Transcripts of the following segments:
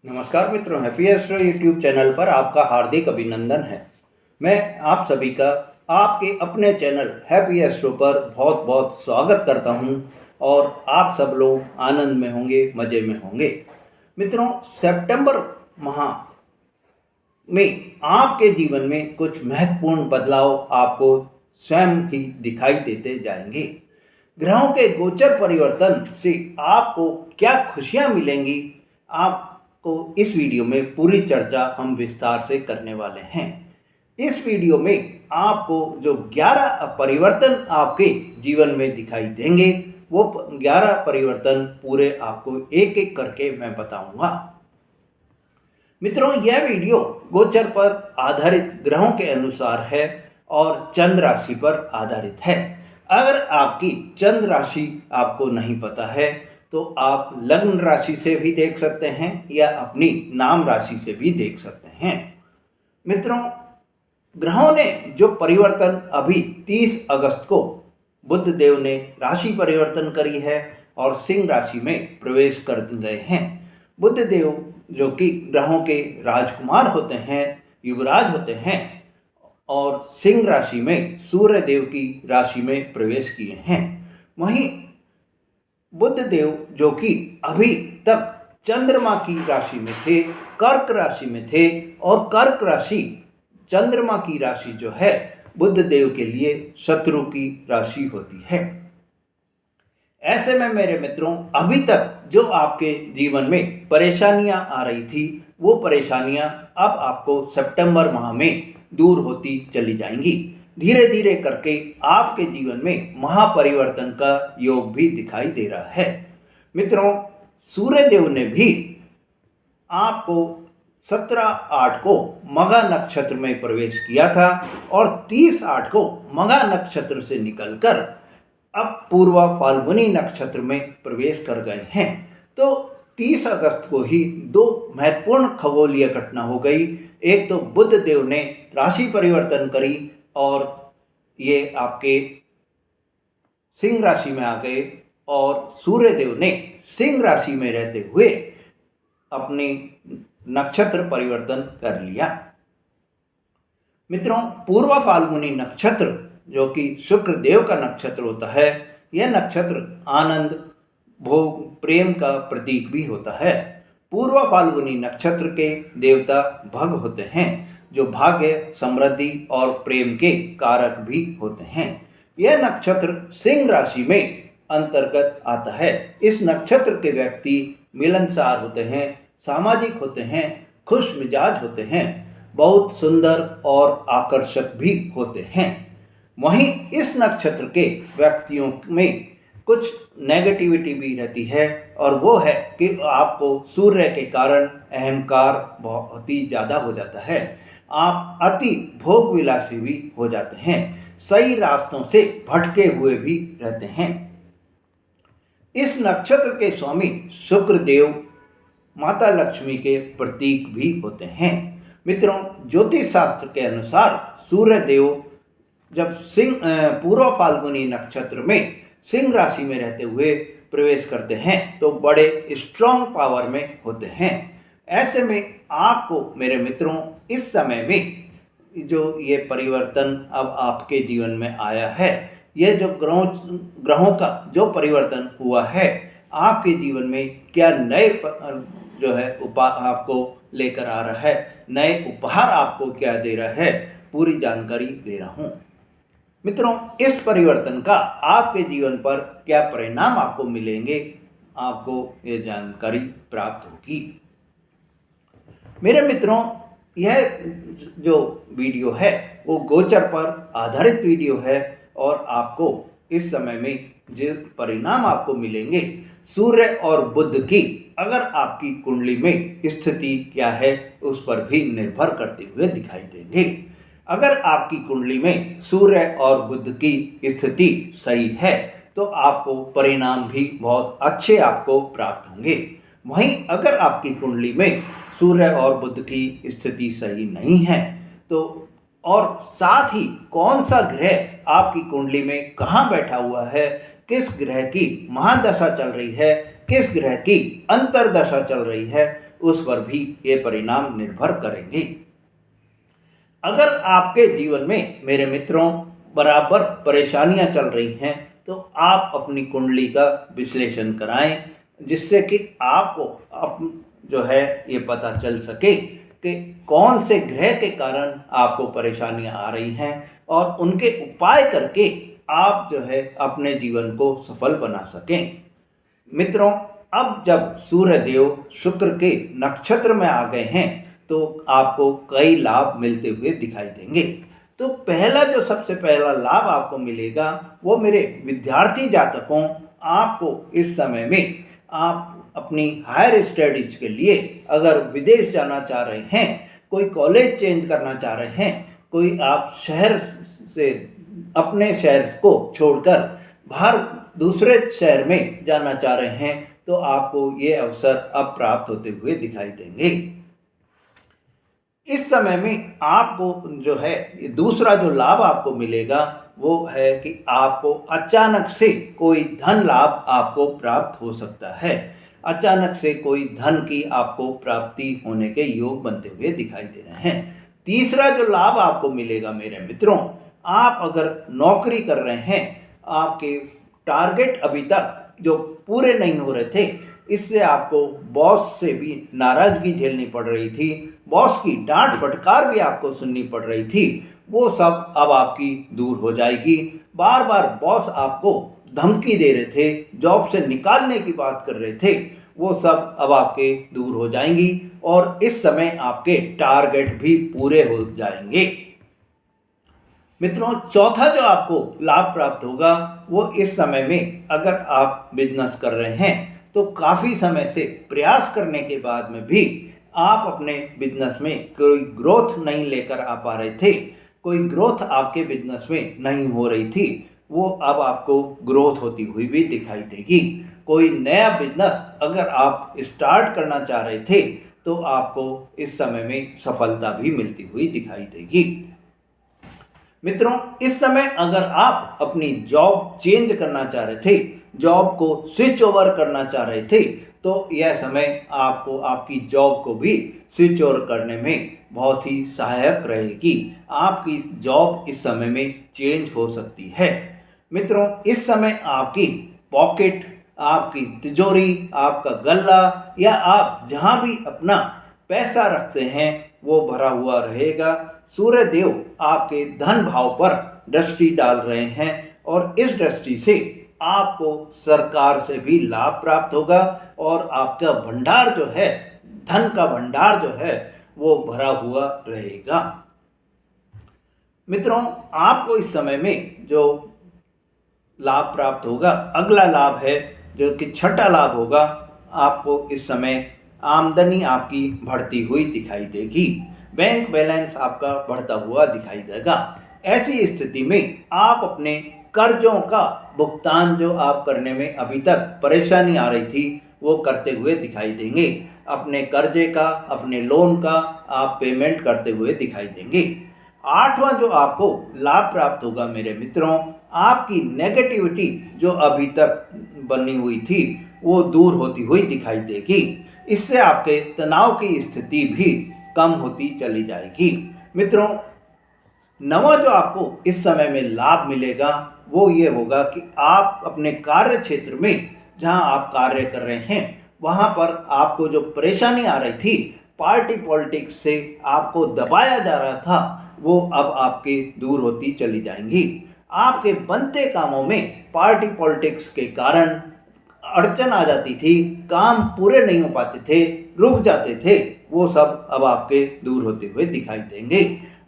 नमस्कार मित्रों, happy astro YouTube channel पर आपका हार्दिक अभिनंदन है। मैं आप सभी का आपके अपने चैनल हैप्पी एस्ट्रो पर बहुत बहुत स्वागत करता हूं और आप सब लोग आनंद में होंगे, मज़े में होंगे। मित्रों, सितंबर माह में आपके जीवन में कुछ महत्वपूर्ण बदलाव आपको स्वयं ही दिखाई देते जाएंगे। ग्रहों के गोचर परिवर्तन से आपको क्या खुशियां मिलेंगी, आपको इस वीडियो में पूरी चर्चा हम विस्तार से करने वाले हैं। इस वीडियो में आपको जो 11 परिवर्तन आपके जीवन में दिखाई देंगे, वो 11 परिवर्तन पूरे आपको एक एक करके मैं बताऊंगा। मित्रों, यह वीडियो गोचर पर आधारित ग्रहों के अनुसार है और चंद्र राशि पर आधारित है। अगर आपकी चंद्र राशि आपको नहीं पता है तो आप लग्न राशि से भी देख सकते हैं या अपनी नाम राशि से भी देख सकते हैं। मित्रों, ग्रहों ने जो परिवर्तन अभी 30 अगस्त को बुध देव ने राशि परिवर्तन करी है और सिंह राशि में प्रवेश कर गए हैं। बुध देव जो कि ग्रहों के राजकुमार होते हैं, युवराज होते हैं, और सिंह राशि में सूर्य देव की राशि में प्रवेश किए हैं। वहीं बुध देव जो कि अभी तक चंद्रमा की राशि में थे, कर्क राशि में थे, और कर्क राशि चंद्रमा की राशि जो है बुध देव के लिए शत्रु की राशि होती है। ऐसे में मेरे मित्रों, अभी तक जो आपके जीवन में परेशानियां आ रही थी, वो परेशानियां अब आपको सितंबर माह में दूर होती चली जाएंगी। धीरे धीरे करके आपके जीवन में महापरिवर्तन का योग भी दिखाई दे रहा है। मित्रों, सूर्य देव ने भी आपको 17/8 को मघा नक्षत्र में प्रवेश किया था और 30/8 को मघा नक्षत्र से निकलकर अब पूर्वा फाल्गुनी नक्षत्र में प्रवेश कर गए हैं। तो 30 अगस्त को ही दो महत्वपूर्ण खगोलीय घटना हो गई। एक तो बुध देव ने राशि परिवर्तन करी और ये आपके सिंह राशि में आ गए, और सूर्य देव ने सिंह राशि में रहते हुए अपनी नक्षत्र परिवर्तन कर लिया। मित्रों, पूर्वा फाल्गुनी नक्षत्र जो कि शुक्र देव का नक्षत्र होता है, यह नक्षत्र आनंद, भोग, प्रेम का प्रतीक भी होता है। पूर्वा फाल्गुनी नक्षत्र के देवता भग होते हैं, जो भाग्य, समृद्धि और प्रेम के कारक भी होते हैं। यह नक्षत्र सिंह राशि में अंतर्गत आता है। इस नक्षत्र के व्यक्ति मिलनसार होते हैं, सामाजिक होते हैं, खुश मिजाज होते हैं, बहुत सुंदर और आकर्षक भी होते हैं। वहीं इस नक्षत्र के व्यक्तियों में कुछ नेगेटिविटी भी रहती है, और वो है कि आपको सूर्य के कारण अहंकार बहुत ही ज़्यादा हो जाता है। आप अति भोग विलासी भी हो जाते हैं, सही रास्तों से भटके हुए भी रहते हैं। इस नक्षत्र के स्वामी शुक्र देव माता लक्ष्मी के प्रतीक भी होते हैं। मित्रों, ज्योतिष शास्त्र के अनुसार सूर्य देव जब पूर्व फाल्गुनी नक्षत्र में सिंह राशि में रहते हुए प्रवेश करते हैं तो बड़े स्ट्रॉन्ग पावर में होते हैं। ऐसे में आपको मेरे मित्रों, इस समय में जो ये परिवर्तन अब आपके जीवन में आया है, ये जो ग्रहों का जो परिवर्तन हुआ है, आपके जीवन में क्या नए जो है आपको लेकर आ रहा है, नए उपहार आपको क्या दे रहा है, पूरी जानकारी दे रहा हूँ। मित्रों, इस परिवर्तन का आपके जीवन पर क्या परिणाम आपको मिलेंगे, आपको ये जानकारी प्राप्त होगी। मेरे मित्रों, यह जो वीडियो है वो गोचर पर आधारित वीडियो है, और आपको इस समय में जो परिणाम आपको मिलेंगे, सूर्य और बुध की अगर आपकी कुंडली में स्थिति क्या है उस पर भी निर्भर करते हुए दिखाई देंगे। अगर आपकी कुंडली में सूर्य और बुध की स्थिति सही है तो आपको परिणाम भी बहुत अच्छे आपको प्राप्त होंगे। वहीं अगर आपकी कुंडली में सूर्य और बुध की स्थिति सही नहीं है तो, और साथ ही कौन सा ग्रह आपकी कुंडली में कहाँ बैठा हुआ है, किस ग्रह की महादशा चल रही है, किस ग्रह की अंतर्दशा चल रही है, उस पर भी ये परिणाम निर्भर करेंगे। अगर आपके जीवन में मेरे मित्रों बराबर परेशानियां चल रही हैं तो आप अपनी कुंडली का विश्लेषण कराएं, जिससे कि आपको जो है ये पता चल सके कि कौन से ग्रह के कारण आपको परेशानियां आ रही हैं और उनके उपाय करके आप जो है अपने जीवन को सफल बना सकें। मित्रों, अब जब सूर्य देव शुक्र के नक्षत्र में आ गए हैं तो आपको कई लाभ मिलते हुए दिखाई देंगे। तो पहला जो सबसे पहला लाभ आपको मिलेगा वो मेरे विद्यार्थी जातकों, आपको इस समय में आप अपनी हायर स्टडीज के लिए अगर विदेश जाना चाह रहे हैं, कोई कॉलेज चेंज करना चाह रहे हैं, कोई आप शहर से अपने शहर को छोड़कर बाहर दूसरे शहर में जाना चाह रहे हैं तो आपको ये अवसर अब प्राप्त होते हुए दिखाई देंगे। इस समय में आपको जो है दूसरा जो लाभ आपको मिलेगा वो है कि आपको अचानक से कोई धन लाभ आपको प्राप्त हो सकता है। अचानक से कोई धन की आपको प्राप्ति होने के योग बनते हुए दिखाई दे रहे हैं। तीसरा जो लाभ आपको मिलेगा मेरे मित्रों, आप अगर नौकरी कर रहे हैं, आपके टारगेट अभी तक जो पूरे नहीं हो रहे थे, इससे आपको बॉस से भी नाराजगी झेलनी पड़ रही थी, बॉस की डांट फटकार भी आपको सुननी पड़ रही थी, वो सब अब आपकी दूर हो जाएगी। बार बार बॉस आपको धमकी दे रहे थे, जॉब से निकालने की बात कर रहे थे, वो सब अब आपके दूर हो जाएंगी और इस समय आपके टारगेट भी पूरे हो जाएंगे। मित्रों, चौथा जो आपको लाभ प्राप्त होगा वो इस समय में अगर आप बिजनेस कर रहे हैं तो काफ़ी समय से प्रयास करने के बाद में भी आप अपने बिजनेस में कोई ग्रोथ नहीं लेकर आ पा रहे थे, कोई ग्रोथ आपके बिजनेस में नहीं हो रही थी, वो अब आपको ग्रोथ होती हुई भी दिखाई देगी। कोई नया बिजनेस अगर आप स्टार्ट करना चाह रहे थे तो आपको इस समय में सफलता भी मिलती हुई दिखाई देगी। मित्रों, इस समय अगर आप अपनी जॉब चेंज करना चाह रहे थे, जॉब को स्विच ओवर करना चाह रहे थे, तो यह समय आपको आपकी जॉब को भी स्विच ओवर करने में बहुत ही सहायक रहेगी। आपकी जॉब इस समय में चेंज हो सकती है। मित्रों, इस समय आपकी पॉकेट, आपकी तिजोरी, आपका गल्ला या आप जहाँ भी अपना पैसा रखते हैं वो भरा हुआ रहेगा। सूर्य देव आपके धन भाव पर दृष्टि डाल रहे हैं और इस दृष्टि से आपको सरकार से भी लाभ प्राप्त होगा और आपका भंडार जो है, धन का भंडार जो है वो भरा हुआ रहेगा। मित्रों, आपको इस समय में जो लाभ प्राप्त होगा, अगला लाभ है जो कि छठा लाभ होगा, आपको इस समय आमदनी आपकी बढ़ती हुई दिखाई देगी, बैंक बैलेंस आपका बढ़ता हुआ दिखाई देगा। ऐसी स्थिति में आप अपने कर्जों का भुगतान जो आप करने में अभी तक परेशानी आ रही थी वो करते हुए दिखाई देंगे। अपने कर्जे का, अपने लोन का आप पेमेंट करते हुए दिखाई देंगे। आठवां जो आपको लाभ प्राप्त होगा मेरे मित्रों, आपकी नेगेटिविटी जो अभी तक बनी हुई थी वो दूर होती हुई दिखाई देगी। इससे आपके तनाव की स्थिति भी कम होती चली जाएगी। मित्रों, नवा जो आपको इस समय में लाभ मिलेगा वो ये होगा कि आप अपने कार्य क्षेत्र में जहां आप कार्य कर रहे हैं वहां पर आपको जो परेशानी आ रही थी, पार्टी पॉलिटिक्स से आपको दबाया जा रहा था, वो अब आपके दूर होती चली जाएंगी। आपके बनते कामों में पार्टी पॉलिटिक्स के कारण अड़चन आ जाती थी, काम पूरे नहीं हो पाते थे, रुक जाते थे, वो सब अब आपके दूर होते हुए दिखाई देंगे।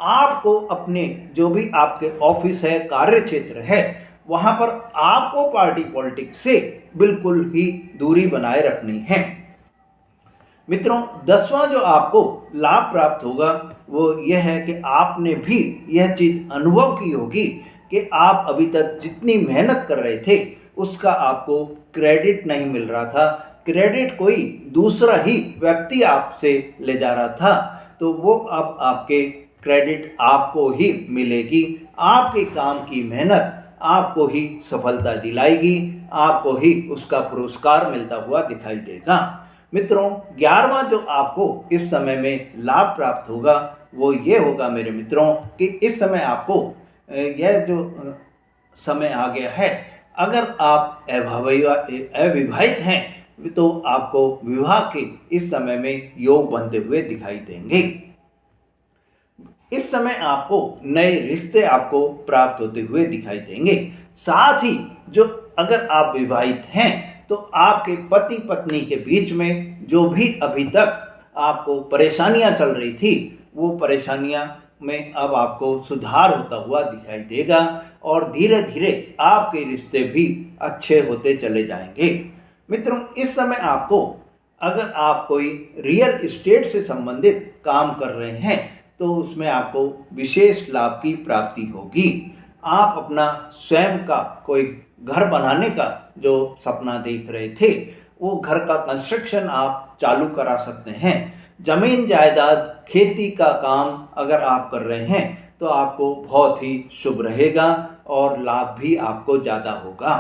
आपको अपने जो भी आपके ऑफिस है, कार्य क्षेत्र है, वहाँ पर आपको पार्टी पॉलिटिक्स से बिल्कुल ही दूरी बनाए रखनी है। मित्रों, 10वां जो आपको लाभ प्राप्त होगा वो यह है कि आपने भी यह चीज़ अनुभव की होगी कि आप अभी तक जितनी मेहनत कर रहे थे उसका आपको क्रेडिट नहीं मिल रहा था, क्रेडिट कोई दूसरा ही व्यक्ति आपसे ले जा रहा था, तो वो अब आपके क्रेडिट आपको ही मिलेगी। आपके काम की मेहनत आपको ही सफलता दिलाएगी, आपको ही उसका पुरस्कार मिलता हुआ दिखाई देगा। मित्रों, 11वां जो आपको इस समय में लाभ प्राप्त होगा वो ये होगा मेरे मित्रों कि इस समय आपको यह जो समय आ गया है, अगर आप अविवाहित हैं तो आपको विवाह के इस समय में योग बनते हुए दिखाई देंगे। इस समय आपको नए रिश्ते आपको प्राप्त होते हुए दिखाई देंगे। साथ ही जो अगर आप विवाहित हैं तो आपके पति पत्नी के बीच में जो भी अभी तक आपको परेशानियां चल रही थी, वो परेशानियां में अब आपको सुधार होता हुआ दिखाई देगा और धीरे धीरे आपके रिश्ते भी अच्छे होते चले जाएंगे। मित्रों, इस समय आपको अगर आप कोई रियल एस्टेट से संबंधित काम कर रहे हैं तो उसमें आपको विशेष लाभ की प्राप्ति होगी। आप अपना स्वयं का कोई घर बनाने का जो सपना देख रहे थे, वो घर का कंस्ट्रक्शन आप चालू करा सकते हैं। जमीन जायदाद खेती का काम अगर आप कर रहे हैं तो आपको बहुत ही शुभ रहेगा और लाभ भी आपको ज़्यादा होगा।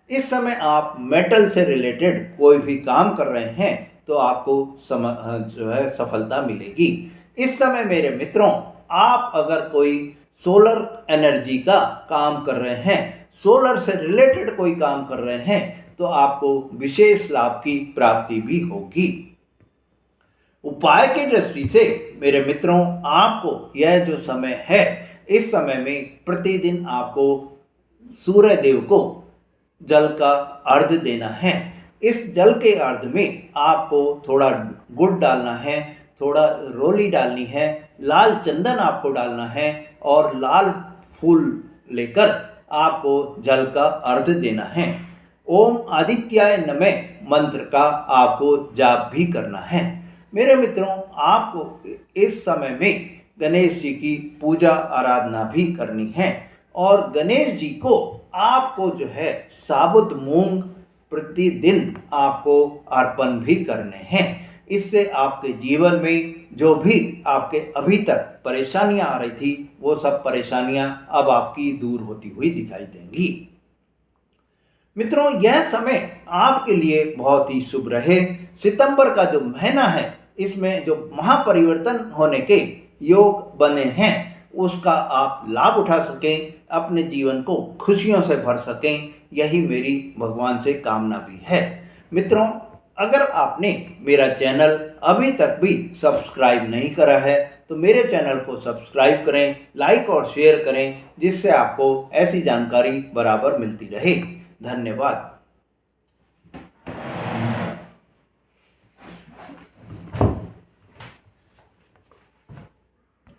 इस समय आप मेटल से रिलेटेड कोई भी काम कर रहे हैं तो आपको जो है सफलता मिलेगी। इस समय मेरे मित्रों, आप अगर कोई सोलर एनर्जी का काम कर रहे हैं, सोलर से रिलेटेड कोई काम कर रहे हैं तो आपको विशेष लाभ की प्राप्ति भी होगी। उपाय की दृष्टि से मेरे मित्रों, आपको यह जो समय है, इस समय में प्रतिदिन आपको सूर्य देव को जल का अर्घ देना है। इस जल के अर्घ में आपको थोड़ा गुड़ डालना है, थोड़ा रोली डालनी है, लाल चंदन आपको डालना है और लाल फूल लेकर आपको जल का अर्घ देना है। ओम आदित्याय नमः मंत्र का आपको जाप भी करना है। मेरे मित्रों, आपको इस समय में गणेश जी की पूजा आराधना भी करनी है और गणेश जी को आपको जो है साबुत मूंग प्रतिदिन आपको अर्पण भी करने हैं। इससे आपके जीवन में जो भी आपके अभी तक परेशानियां आ रही थी, वो सब परेशानियां अब आपकी दूर होती हुई दिखाई देंगी। मित्रों, यह समय आपके लिए बहुत ही शुभ रहे। सितंबर का जो महीना है, इसमें जो महापरिवर्तन होने के योग बने हैं, उसका आप लाभ उठा सकें, अपने जीवन को खुशियों से भर सकें, यही मेरी भगवान से कामना भी है। मित्रों, अगर आपने मेरा चैनल अभी तक भी सब्सक्राइब नहीं करा है तो मेरे चैनल को सब्सक्राइब करें, लाइक और शेयर करें, जिससे आपको ऐसी जानकारी बराबर मिलती रहे। धन्यवाद।